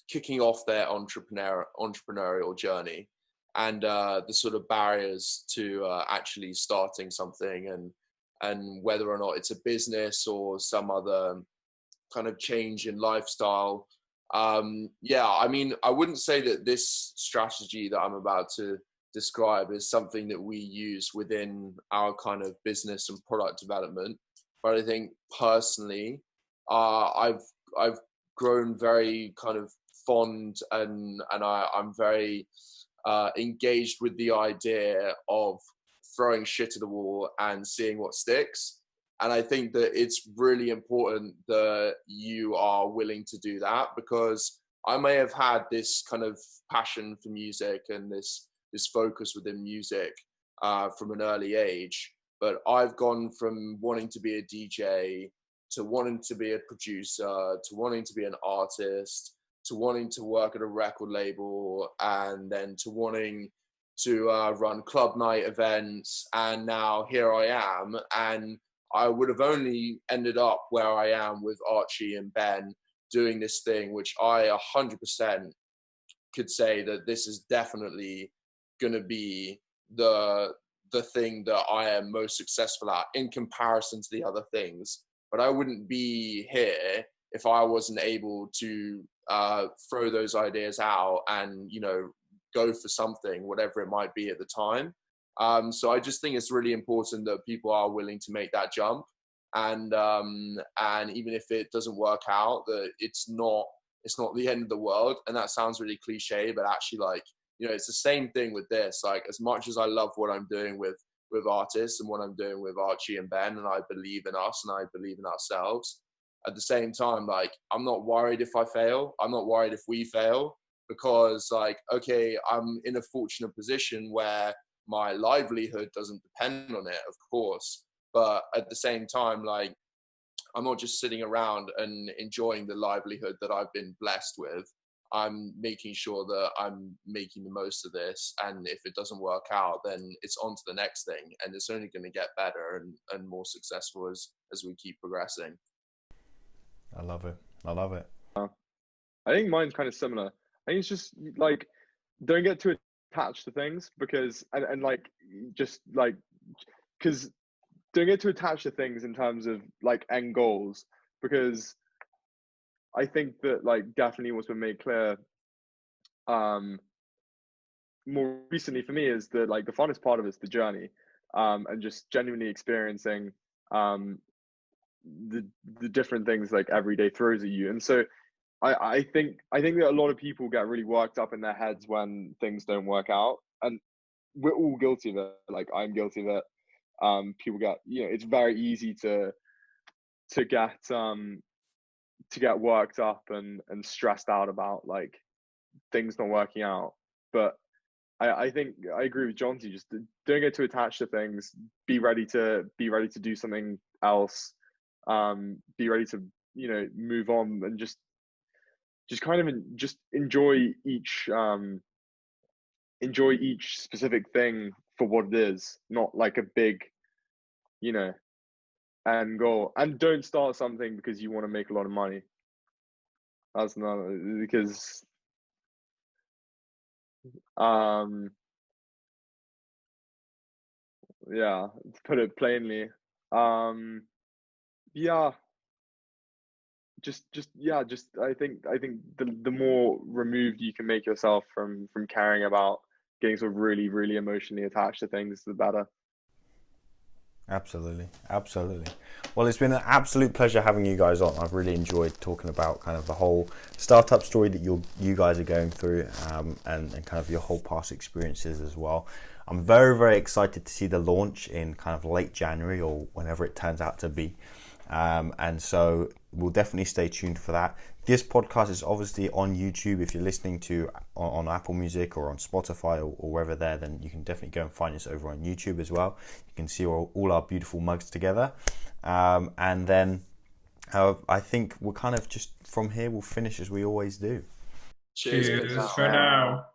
kicking off their entrepreneurial journey, and the sort of barriers to actually starting something, and whether or not it's a business or some other kind of change in lifestyle. I mean, I wouldn't say that this strategy that I'm about to describe is something that we use within our kind of business and product development, but I think personally, I've grown very kind of fond, and I'm very engaged with the idea of throwing shit at the wall and seeing what sticks. And I think that it's really important that you are willing to do that, because I may have had this kind of passion for music and this focus within music from an early age, but I've gone from wanting to be a DJ to wanting to be a producer to wanting to be an artist to wanting to work at a record label, and then to wanting to run club night events, and now here I am. And I would have only ended up where I am with Archie and Ben doing this thing, which I 100% could say that this is definitely going to be the thing that I am most successful at in comparison to the other things. But I wouldn't be here if I wasn't able to throw those ideas out and, go for something, whatever it might be at the time. So I just think it's really important that people are willing to make that jump. and even if it doesn't work out, that it's not the end of the world. And that sounds really cliche, but actually, like, you know, it's the same thing with this. Like, as much as I love what I'm doing with ARTST and what I'm doing with Archie and Ben, and I believe in us and I believe in ourselves, at the same time, like, I'm not worried if I fail. I'm not worried if we fail, because, like, okay, I'm in a fortunate position where my livelihood doesn't depend on it, of course. But at the same time, like, I'm not just sitting around and enjoying the livelihood that I've been blessed with. I'm making sure that I'm making the most of this. And if it doesn't work out, then it's on to the next thing. And it's only going to get better and more successful as we keep progressing. I love it. I love it. I think mine's kind of similar. I think it's just like, don't get too attached to things, because, and like, just like, because don't get too attached to things in terms of like end goals, because I think that, like, definitely what's been made clear more recently for me is that, like, the funnest part of it's the journey, and just genuinely experiencing the different things like every day throws at you. And so I think that a lot of people get really worked up in their heads when things don't work out, and we're all guilty of it. Like, I'm guilty of it. People get, you know, it's very easy to get worked up and stressed out about, like, things not working out. But I think I agree with Jonty. Just don't get too attached to things. Be ready to do something else. Be ready to, you know, move on, and just kind of just enjoy each specific thing for what it is, not like a big, you know, end goal. And don't start something because you want to make a lot of money. That's not, because yeah, to put it plainly, yeah, just I think the more removed you can make yourself from caring about getting sort of really, really emotionally attached to things, the better. Absolutely. Well, it's been an absolute pleasure having you guys on. I've really enjoyed talking about kind of the whole startup story that you guys are going through, and kind of your whole past experiences as well. I'm very, very excited to see the launch in kind of late January or whenever it turns out to be. And so we'll definitely stay tuned for that. This podcast is obviously on YouTube. If you're listening to on Apple Music or on Spotify or wherever there, then you can definitely go and find us over on YouTube as well. You can see all our beautiful mugs together. And then I think we'll kind of just from here, we'll finish as we always do. Cheers for now.